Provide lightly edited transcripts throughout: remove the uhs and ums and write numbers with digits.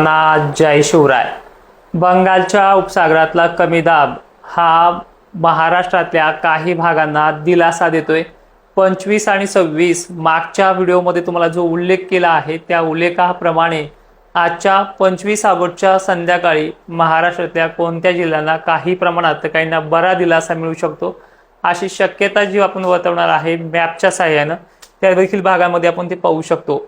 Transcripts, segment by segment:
सर्वांना जय शिवराय। बंगालच्या उपसागरातला कमी दाब हा महाराष्ट्रातल्या काही भागांना दिलासा देतोय। 25 आणि 26 मागच्या व्हिडिओमध्ये तुम्हाला जो उल्लेख केला आहे त्या उल्लेखाप्रमाणे आजच्या 25 ऑगस्टच्या संध्याकाळी महाराष्ट्रातल्या कोणत्या जिल्ह्यांना काही प्रमाणात तर काहींना बरा दिलासा मिळू शकतो अशी शक्यता जी आपण वर्तवणार आहे मॅपच्या सहाय्याने त्या देखील भागामध्ये आपण ते पाहू शकतो।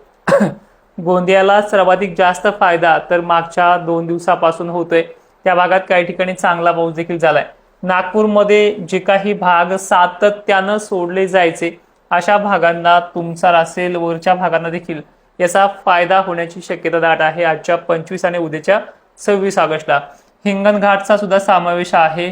गोंदियाला सर्वाधिक जास्त फायदा तर मागच्या 2 दिवसापासून होतोय। त्या भागात काही ठिकाणी चांगला पाऊस देखील झालाय। नागपूरमध्ये जे काही भाग सातत्याने सोडले जायचे अशा भागांना तुमचा असेल वरच्या भागांना देखील याचा फायदा होण्याची शक्यता दाट आहे। आजच्या 25 आणि उद्याच्या 26 ऑगस्टला हिंगणघाटचा सुद्धा समावेश आहे।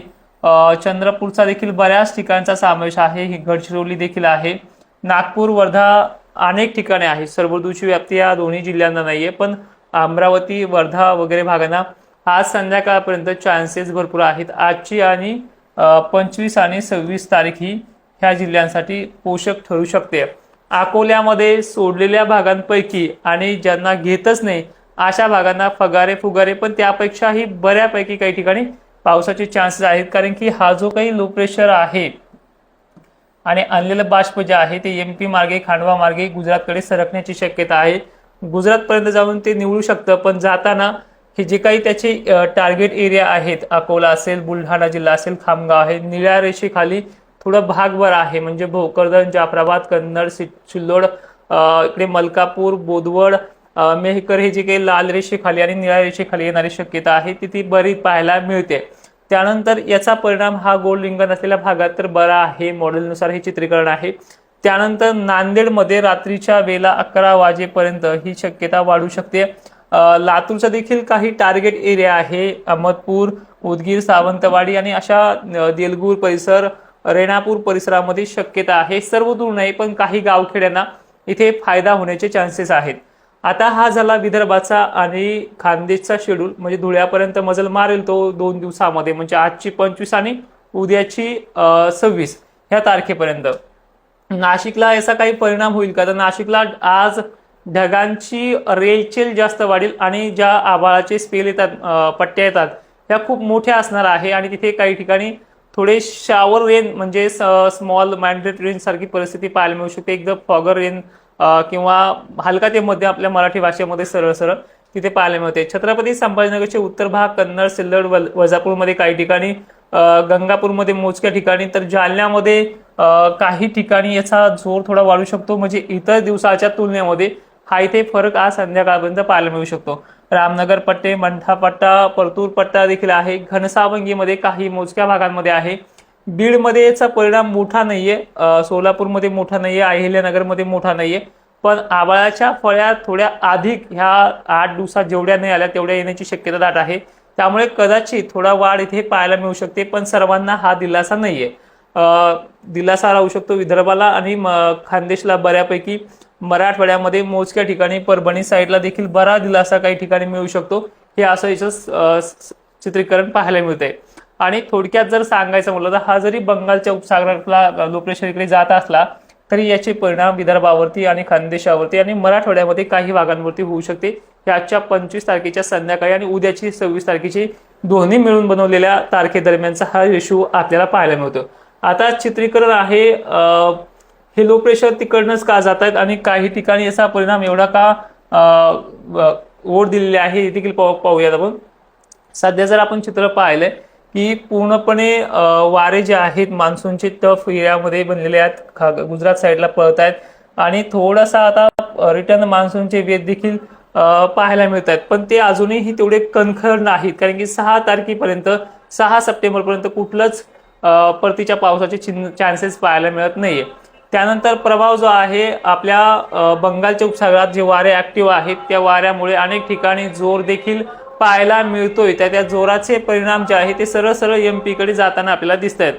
चंद्रपूरचा देखील बऱ्याच ठिकाणचा समावेश आहे। गडचिरोली देखील आहे। नागपूर वर्धा अनेक ठिकाणी आहे। सर्वदूरची व्याप्ती या दोन्ही जिल्ह्यांना नाहीये, पण अमरावती वर्धा वगैरे भागांना आज संध्याकाळपर्यंत चान्सेस भरपूर आहेत। आजची आणि 25 आणि 26 तारीख ही ह्या जिल्ह्यांसाठी पोषक ठरू शकते। अकोल्यामध्ये सोडलेल्या भागांपैकी आणि ज्यांना घेतच नाही अशा भागांना फुगारे पण त्यापेक्षाही बऱ्यापैकी काही ठिकाणी पावसाचे चान्सेस आहेत, कारण की हा जो काही लो प्रेशर आहे आणि आणलेलं बाष्प जे आहे ते एमपी मार्गे खांडवा मार्गे गुजरातकडे सरकण्याची शक्यता आहे। गुजरातपर्यंत जाऊन ते निवडू शकतं, पण जाताना हे जे काही त्याचे टार्गेट एरिया आहेत, अकोला असेल, बुलढाणा जिल्हा असेल, खामगाव आहे, निळ्या रेषेखाली थोडं भागभर आहे, म्हणजे भोकरदन, जाफराबाद, कन्नड, सिल्लोड, इकडे मलकापूर, बोदवड, मेहकर हे जे काही लाल रेषेखाली आणि निळ्या रेषेखाली येणारी शक्यता आहे ती बरी पाहायला मिळते। त्यानंतर याचा परिणाम हा गोल रिंगण असलेल्या भागात तर बरा आहे, मॉडेलनुसार हे चित्रीकरण आहे। त्यानंतर नांदेडमध्ये रात्रीच्या वेळेला 11 वाजेपर्यंत ही शक्यता वाढू शकते। लातूरचा देखील काही टार्गेट एरिया आहे, अहमदपूर, उदगीर, सावंतवाडी आणि अशा देलगूर परिसर, रेणापूर परिसरामध्ये शक्यता आहे। सर्व दूर नाही, पण काही गावखेड्यांना इथे फायदा होण्याचे चान्सेस आहेत। आता हा झाला विदर्भाचा आणि खानदेशचा शेड्यूल, म्हणजे धुळ्यापर्यंत मजल मारेल तो 2 दिवसामध्ये, म्हणजे आजची 25 आणि उद्याची 26 ह्या तारखेपर्यंत। नाशिकला याचा काही परिणाम होईल का, तर नाशिकला आज ढगांची रेलचेल जास्त वाढेल आणि ज्या आभाळाचे स्पेल येतात, पट्ट्या येतात त्या खूप मोठ्या असणार आहे आणि तिथे काही ठिकाणी थोडे शावर रेन म्हणजे स्मॉल मॅन्डेट रेन सारखी परिस्थिती पाहायला मिळू शकते। एकदम फॉगर रेन किंवा हलका ते मध्य आपल्या मराठी भाषेमध्ये सरळ तिथे पाहायला मिळते। छत्रपती संभाजीनगरचे उत्तर भाग, कन्नड, सिल्लोड, वजापूरमध्ये काही ठिकाणी, गंगापूरमध्ये मोजक्या ठिकाणी, तर जालन्यामध्ये काही ठिकाणी याचा जोर थोडा वाढू शकतो। म्हणजे इतर दिवसाच्या तुलनेमध्ये हा इथे फरक आज संध्याकाळपर्यंत पाहायला मिळू शकतो। रामनगर पट्टे, मंठा पट्टा, परतूर पट्टा देखील आहे। घनसावंगीमध्ये काही मोजक्या भागांमध्ये आहे। बीडमध्ये याचा परिणाम मोठा नाहीये, सोलापूरमध्ये मोठा नाहीये, अहिल्यानगरमध्ये मोठा नाहीये, पण आभाळाच्या फळ्या थोड्या अधिक ह्या 8 दिवसात जेवढ्या नाही आल्या तेवढ्या येण्याची शक्यता दाट आहे। त्यामुळे कदाचित थोडा वाढ इथे पाहायला मिळू शकते, पण सर्वांना हा दिलासा नाहीये। दिलासा राहू शकतो विदर्भाला आणि खानदेशला बऱ्यापैकी। मराठवाड्यामध्ये मोजक्या ठिकाणी, परभणी साईडला देखील बरा दिलासा काही ठिकाणी मिळू शकतो। हे असं याचं चित्रीकरण पाहायला मिळतंय। आणि थोडक्यात जर सांगायचं म्हटलं तर हा जरी बंगालच्या उपसागरातला लो प्रेशर इकडे जात असला तरी याचे परिणाम विदर्भावरती आणि खानदेशावरती आणि मराठवाड्यामध्ये काही भागांवरती होऊ शकते। हे आजच्या 25 तारखेच्या संध्याकाळी आणि उद्याची 26 तारखेची दोन्ही मिळून बनवलेल्या तारखेदरम्यानचा हा रेशो आपल्याला पाहायला मिळतो। आता चित्रीकरण आहे हे लो प्रेशर तिकडनंच का जात आहेत आणि काही ठिकाणी याचा परिणाम एवढा का ओढ दिलेली आहे हे देखील पाहूयात आपण। सध्या जर आपण चित्र पाहिलंय की पूर्णपणे वारे जे आहेत मान्सूनचे टफ एरियामध्ये बनलेले आहेत, गुजरात साईडला पळत आहेत आणि थोडासा आता रिटर्न मान्सूनचे वेध देखील पाहायला मिळत आहेत, पण ते अजूनही तेवढे कणखर नाहीत, कारण की 6 तारखेपर्यंत 6 सप्टेंबरपर्यंत कुठलंच परतीच्या पावसाचे चान्सेस पाहायला मिळत नाहीये। त्यानंतर प्रभाव जो आहे आपल्या बंगालच्या उपसागरात जे वारे ऍक्टिव्ह आहेत त्या वाऱ्यामुळे अनेक ठिकाणी जोर देखील पाहायला मिळतोय। त्या जोराचे परिणाम जे आहे ते सरळ एमपी कडे जाताना आपल्याला दिसत आहेत।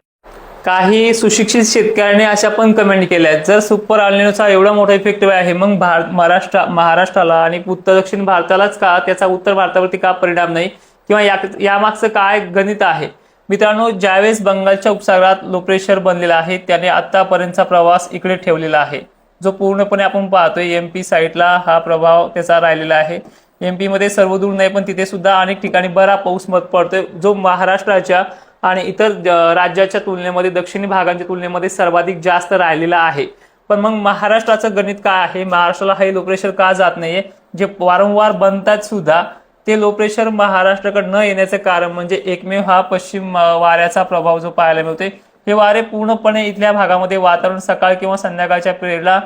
काही सुशिक्षित शेतकऱ्यांनी अशा पण कमेंट केल्या आहेत, जर सुपर अल्निनोचा एवढा मोठा इफेक्टिव्ह आहे मग महाराष्ट्राला आणि उत्तर दक्षिण भारतालाच का, त्याचा उत्तर भारतावरती का परिणाम नाही, किंवा यामागचं काय गणित आहे। मित्रांनो, ज्यावेळेस बंगालच्या उपसागरात लो प्रेशर बनलेला आहे त्याने आतापर्यंतचा प्रवास इकडे ठेवलेला आहे, जो पूर्णपणे आपण पाहतोय एमपी साईडला हा प्रभाव त्याचा राहिलेला आहे। MP मध्ये सर्वदूर नाही पण तिथे सुद्धा अनेक ठिकाणी बरा पाऊस पडतोय, जो महाराष्ट्राच्या आणि इतर राज्याच्या तुलनेमध्ये दक्षिणी भागांच्या तुलनेमध्ये सर्वाधिक जास्त राहिलेला आहे। पण मग महाराष्ट्राचं गणित काय आहे, महाराष्ट्राला हे लो प्रेशर का जात नाहीये, जे वारंवार बनतात सुद्धा ते लो प्रेशर महाराष्ट्राकडे न येण्याचं कारण म्हणजे एकमेव हा पश्चिम वाऱ्याचा प्रभाव जो पाहायला मिळतोय। हे वारे पूर्णपणे इथल्या भागामध्ये वातावरण सकाळ किंवा संध्याकाळच्या पिरियडला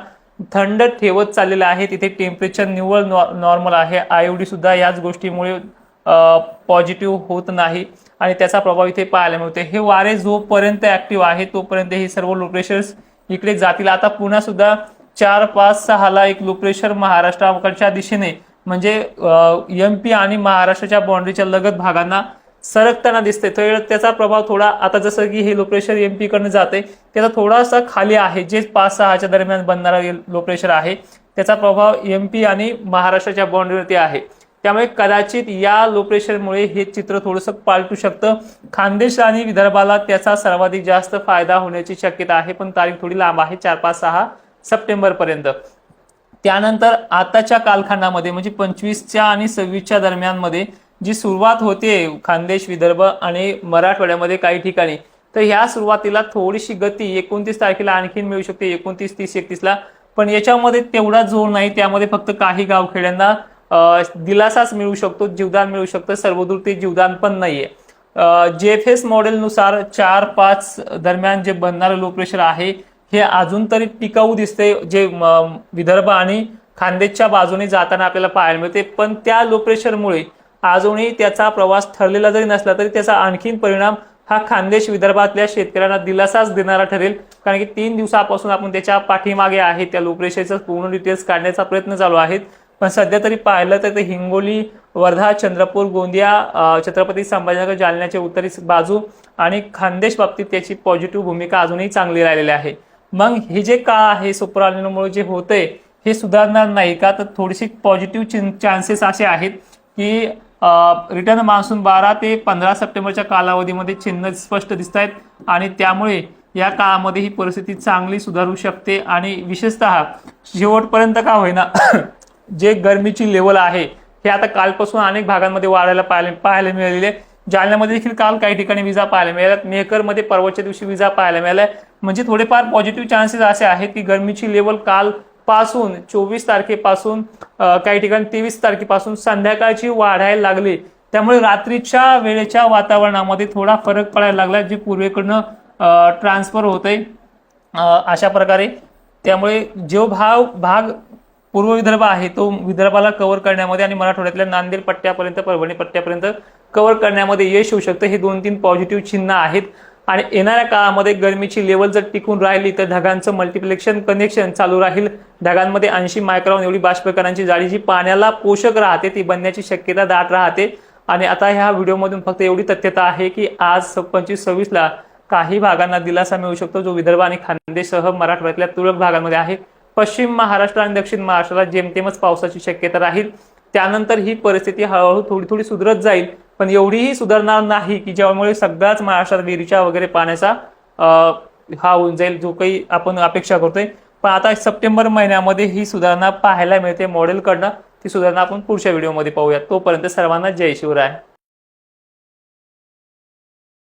थंड ठेवत चाललेलं आहे, तिथे टेम्परेचर निव्वळ नॉर्मल आहे। आयओडी सुद्धा याच गोष्टीमुळे पॉझिटिव्ह होत नाही आणि त्याचा प्रभाव इथे पाहायला मिळतो। हे वारे जोपर्यंत ऍक्टिव्ह आहे तोपर्यंत हे सर्व लो प्रेशर्स इकडे जातील। आता पुन्हा सुद्धा 4, 5, 6 ला एक लो प्रेशर महाराष्ट्राकडच्या दिशेने म्हणजे MP आणि महाराष्ट्राच्या बाउंड्रीच्या लगत भागांना सरकताना दिसते। तर त्याचा प्रभाव थोडा आता जसं की हे लो प्रेशर MP कडनं जाते त्याचा थोडासा खाली आहे, जे 5-6च्या दरम्यान बनणारा लो प्रेशर आहे त्याचा प्रभाव MP आणि महाराष्ट्राच्या बाउंड्रीवरती आहे। त्यामुळे कदाचित या लो प्रेशरमुळे हे चित्र थोडंसं पालटू शकतं। खानदेश आणि विदर्भाला त्याचा सर्वाधिक जास्त फायदा होण्याची शक्यता आहे, पण तारीख थोडी लांब आहे, 4, 5, 6 सप्टेंबर पर्यंत। त्यानंतर आताच्या कालखंडामध्ये म्हणजे 25च्या आणि 26च्या दरम्यान मध्ये जी सुरुवात होते खानदेश, विदर्भ आणि मराठवाड्यामध्ये काही ठिकाणी, तर ह्या सुरुवातीला थोडीशी गती 29 तारखेला आणखीन मिळू शकते, 29, 30, 31 ला, पण याच्यामध्ये तेवढा जोर नाही। त्यामध्ये फक्त काही गावखेड्यांना दिलासाच मिळू शकतो, जीवदान मिळू शकतं, सर्वदूर ते जीवदान पण नाहीये। JFS मॉडेलनुसार 4-5 दरम्यान जे बनणारं लो प्रेशर आहे हे अजून तरी टिकाऊ दिसते, जे विदर्भ आणि खानदेशच्या बाजूने जाताना आपल्याला पाहायला मिळते। पण त्या लो प्रेशरमुळे अजूनही त्याचा प्रवास ठरलेला जरी नसला तरी त्याचा आणखीन परिणाम हा खानदेश विदर्भातल्या शेतकऱ्यांना दिलासाच देणारा ठरेल, कारण की 3 दिवसापासून आपण त्याच्या पाठीमागे आहे, त्या लो प्रेशरचं पूर्ण डिटेल्स काढण्याचा प्रयत्न चालू आहे। पण सध्या तरी पाहिलं तर हिंगोली, वर्धा, चंद्रपूर, गोंदिया, छत्रपती संभाजीनगर, जालन्याच्या उत्तरी बाजू आणि खानदेश बाबतीत त्याची पॉझिटिव्ह भूमिका अजूनही चांगली राहिलेली आहे। मग हे जे का आहे सुपर अल्निनोमुळे जे होतंय हे सुधारणार नाही का, तर थोडीशी पॉझिटिव्ह चान्सेस असे आहेत की रिटर्न मान्सून 12 ते 15 सप्टेंबरच्या कालावधीमध्ये चिन्ह स्पष्ट दिसत आहेत आणि त्यामुळे या काळामध्ये ही परिस्थिती चांगली सुधारू शकते। आणि विशेषतः शेवटपर्यंत का होईना जे गरमीची लेवल आहे हे आता कालपासून अनेक भागांमध्ये वाढायला पाहायला मिळालेले। जालन्यामध्ये देखील काल काही ठिकाणी विजा पाहायला मिळाल्या, मेहकरमध्ये परवाच्या दिवशी विजा पाहायला मिळाल्या, म्हणजे थोडेफार पॉझिटिव्ह चान्सेस असे आहेत की गरमीची लेवल काल पासून 24 तारखेपासून काही ठिकाणी 23 तारखेपासून संध्याकाळची वाढायला लागली। त्यामुळे रात्रीच्या वेळेच्या वातावरणामध्ये थोडा फरक पडायला लागला, जे पूर्वेकडनं ट्रान्सफर होतंय अशा प्रकारे। त्यामुळे जो भाग पूर्व विदर्भ आहे तो विदर्भाला कव्हर करण्यामध्ये आणि मराठवाड्यातल्या नांदेड पट्ट्यापर्यंत, परभणी पट्ट्यापर्यंत कव्हर करण्यामध्ये यश होऊ शकतं। हे 2-3 पॉझिटिव्ह चिन्ह आहेत आणि येणाऱ्या काळामध्ये गरमीची लेवल जर टिकून राहिली तर ढगांचं मल्टिप्लेक्शन कनेक्शन चालू राहील। ढगांमध्ये 80 मायक्रॉन एवढी बाष्पकणांची जाळी जी पाण्याला पोषक राहते ती बनण्याची शक्यता दाट राहते। आणि आता ह्या व्हिडिओमधून फक्त एवढी तथ्यता आहे की आज 25-26 ला काही भागांना दिलासा मिळू शकतो, जो विदर्भ आणि खानदेशसह मराठवाड्यातल्या तुरळक भागांमध्ये आहे। पश्चिम महाराष्ट्र आणि दक्षिण महाराष्ट्राला जेमतेमच पावसाची शक्यता राहील। त्यानंतर ही परिस्थिती हळूहळू थोडी सुधरत जाईल, पण एवढीही सुधारणार नाही की ज्यामुळे सगळ्याच महाराष्ट्रात विहिरीच्या वगैरे पाण्याचा हा होऊन जाईल, जो काही आपण अपेक्षा करतोय। पण आता सप्टेंबर महिन्यामध्ये ही सुधारणा पाहायला मिळते मॉडेलकडनं, ती सुधारणा आपण पुढच्या व्हिडिओमध्ये पाहूया। तोपर्यंत सर्वांना जय शिवराय।